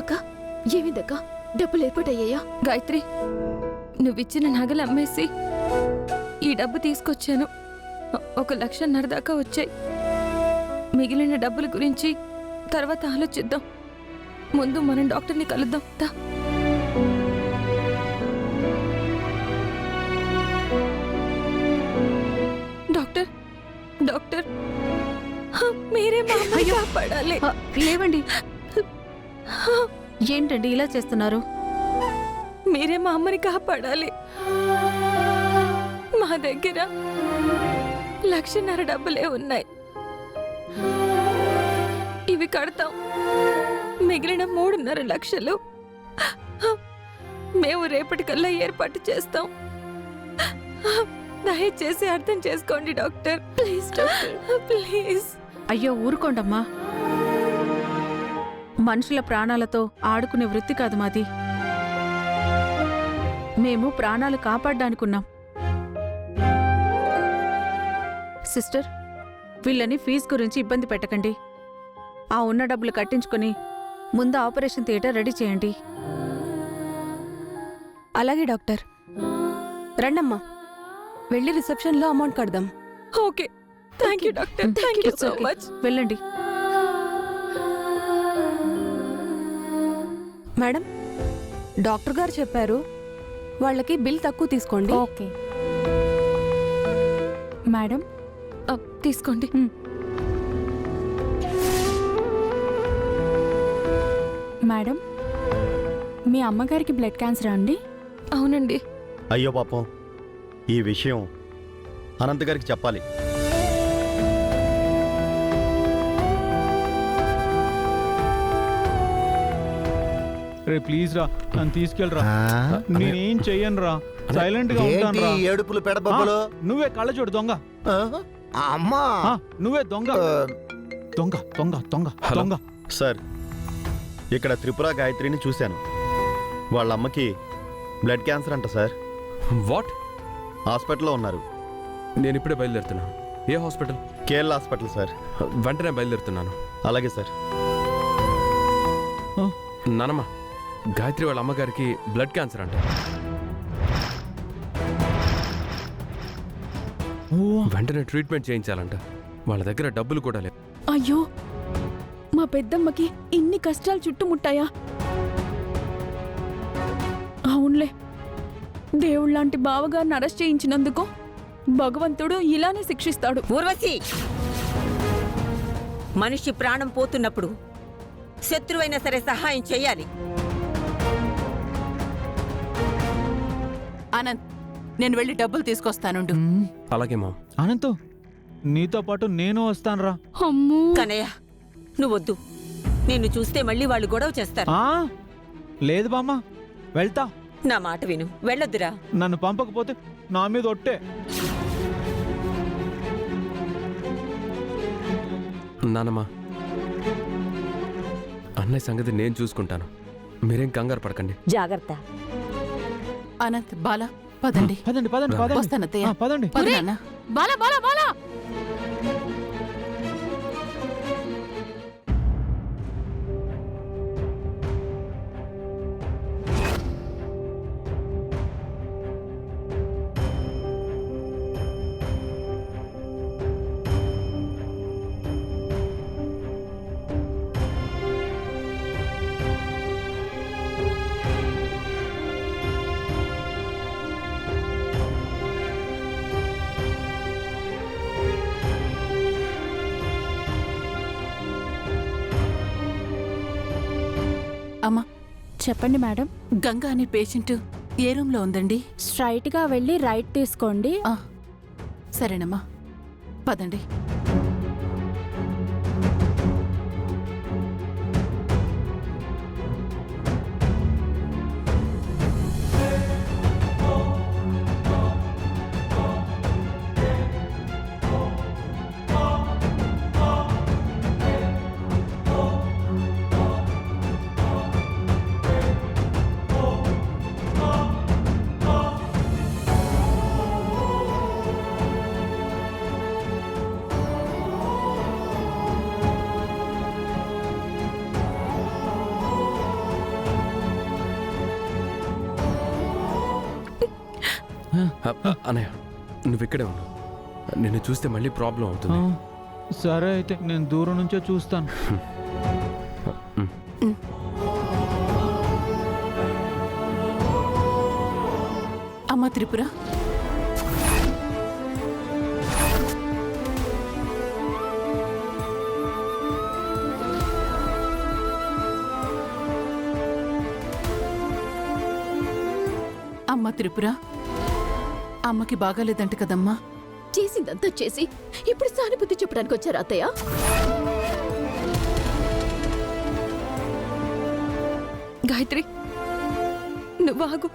అక్క ఏమిందక్క? డబ్బులు ఏర్పాటయ్యాయా? గాయత్రి, నువ్విచ్చిన నగలు అమ్మేసి ఈ డబ్బు తీసుకొచ్చాను. 1,00,000 దాకా వచ్చాయి. మిగిలిన డబ్బుల గురించి తర్వాత ఆలోచిద్దాం. ముందు మనం డాక్టర్ని కలుద్దాం. దా. డాక్టర్, డాక్టర్, మీరే మా అమ్మని కాపాడాలి. లేవండి. ఏంటండి ఇలా చేస్తున్నారు? మీరే మా అమ్మని కాపాడాలి. మా దగ్గర 1,00,000 డబ్బులే ఉన్నాయి. ఇవి కడతాం. మిగిలిన 3.5 లక్షలు మేము రేపటికల్లా ఏర్పాటు చేస్తాం. దయచేసి అర్థం చేసుకోండి డాక్టర్. Please doctor, please. అయ్యో ఊరుకోండమ్మా. మనుషుల ప్రాణాలతో ఆడుకునే వృత్తి కాదు మాది. మేము ప్రాణాలు కాపాడ్డానుకున్నాం. సిస్టర్, వీళ్ళని ఫీజు గురించి ఇబ్బంది పెట్టకండి. ఆ ఉన్న డబ్బులు కట్టించుకుని ముందు ఆపరేషన్ థియేటర్ రెడీ చేయండి. అలాగే డాక్టర్. రండమ్మా, వెళ్ళి రిసెప్షన్లో అమౌంట్ కడదాం. Okay, thank you doctor. Thank you so much. వెళ్ళండి. మేడం, డాక్టర్ గారు చెప్పారు వాళ్ళకి బిల్ తక్కువ తీసుకోండి. ఓకే మేడం, తీసుకోండి. మేడం, మీ అమ్మగారికి బ్లడ్ క్యాన్సర్ అండి? అవునండి. అయ్యో పాపం, ఈ విషయం అనంత్ గారికి చెప్పాలి. రే ప్లీజ్ రా, నన్ను తీసుకెళ్ళరా. నేనేం చెయ్యను రా, సైలెంట్ గా ఉంటాను రా. ఏడుపులు పెడబబ్బలు. నువ్వే కళ్ళ చూడు దొంగ. అమ్మా, నువ్వే దొంగ. దొంగ దొంగ దొంగ దొంగ. సార్, ఇక్కడ త్రిపుర గాయత్రిని చూశాను. వాళ్ళ అమ్మకి బ్లడ్ క్యాన్సర్ అంట సార్. వాట్? హాస్పిటల్లో ఉన్నారు. నేను ఇప్పుడే బయలుదేరుతున్నాను. ఏ హాస్పిటల్? KL hospital sir. వెంటనే బయలుదేరుతున్నాను. అలాగే సార్. నానమ్మ, గాయత్రి వాళ్ళ అమ్మగారికి బ్లడ్ క్యాన్సర్ అంట. వెంటనే ట్రీట్మెంట్ చేయించాలంట. వాళ్ళ దగ్గర డబ్బులు కూడా లేవు. అయ్యో, మా పెద్దమ్మకి ఇన్ని కష్టాలు చుట్టుముట్టాయా? అవునులే, దేవుళ్ళంటి బావగారిని అరెస్ట్ చేయించినందుకు భగవంతుడు ఇలానే శిక్షిస్తాడు. ఊర్వశి, మనిషి ప్రాణం పోతున్నప్పుడు శత్రువైనా సరే సహాయం చెయ్యాలి. అనంత్, నేను వెళ్ళి డబ్బులు తీసుకొస్తానుండు. అలాగే మామ్. అనంత్, నీతో పాటు నేను వస్తానురా. అమ్మూ, కనయ్య, నువ్వొద్దు. నిన్ను చూస్తే మళ్ళీ వాళ్ళు గొడవ చేస్తారు. లేదు బామ్మ, వెళ్తా. నా మాట విను, వెళ్ళొద్దురా. నన్ను పంపకపోతే నా మీద ఒట్టే. నానమ్మ, అన్నయ్య సంగతి నేను చూసుకుంటాను. మీరేం కంగారు పడకండి. జాగ్రత్త. అనంత్, బాలా, పదండి. పదండి పదండి పదండి. వస్తానత్తయ్య. పదండి. పద నాన్న. బాలా బాలా బాలా. అమ్మా, చెప్పండి మేడం. గంగా అనే పేషెంట్ ఏ రూమ్లో ఉందండి? స్ట్రైట్ గా వెళ్ళి రైట్ తీసుకోండి. సరేనమ్మా, పదండి. అన్నయ్య నువ్వు ఇక్కడే ఉన్నావు. నిన్ను చూస్తే మళ్ళీ ప్రాబ్లం ఆ, అవుతుంది. సరే అయితే నేను దూరం నుంచే చూస్తాను. అమ్మ త్రిపుర, అమ్మ త్రిపుర, అమ్మకి బాగాలేదంట కదమ్మా? చేసిందంతా చేసి ఇప్పుడు సానుభూతి చెప్పడానికి వచ్చారా అత్తయ్య? గాయత్రి నువ్వు ఆగు.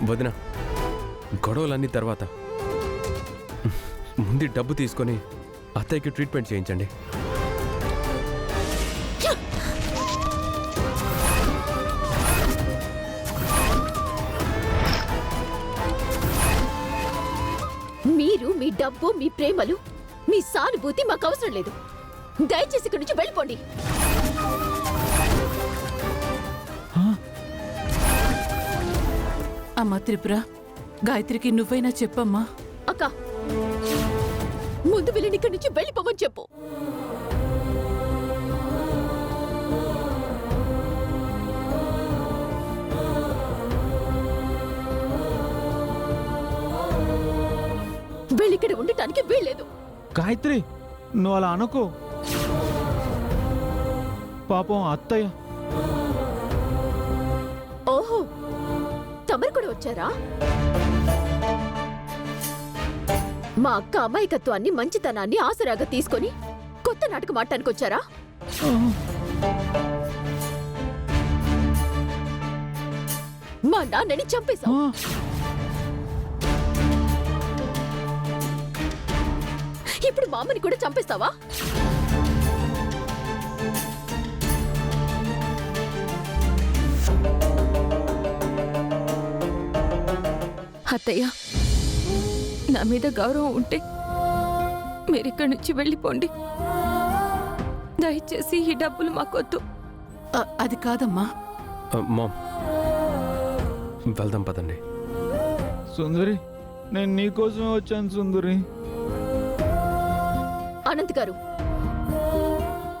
వదిన గొడవలన్నీ తర్వాత ముందు డబ్బు తీసుకొని అత్తయ్యకి ట్రీట్మెంట్ చేయించండి. మీరు మీ డబ్బు, మీ ప్రేమలు, మీ సానుభూతి మాకు అవసరం లేదు. దయచేసి ఇక్కడి నుంచి వెళ్ళిపోండి. అమ్మ త్రిపుర, గాయత్రికి నువ్వైనా చెప్పమ్మా. అక్క, ముందు వీళ్ళని ఇక్కడి నుంచి వెళ్ళిపోమని చెప్పు. వీళ్ళిక్కడ ఉండటానికి వీల్లేదు. గాయత్రి నువ్వు అలా అనుకో. పాపం అత్తయ్య. ఓహో, తమరు కూడా వచ్చారా? మా అక్క అమాయకత్వాన్ని, మంచితనాన్ని ఆసరాగా తీసుకొని కొత్త నాటకం ఆడటానికి వచ్చారా? మా నాన్నని చంపేశావు. ఇప్పుడు మా అమ్మని కూడా చంపేస్తావా? అత్తయ్య, నా మీద గౌరవం ఉంటే మీరిక్కడి నుంచి వెళ్ళిపోండి. దయచేసి ఈ డబ్బులు మాకొద్దు. అది కాదమ్మా. మామ్ వెళ్దాం పదండి. సుందరి, నేను నీకోసమే వచ్చాను సుందరి. అనంత్ గారు,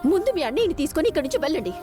ముందు మీ అన్నయ్యని తీసుకొని ఇక్కడి నుంచి వెళ్ళండి.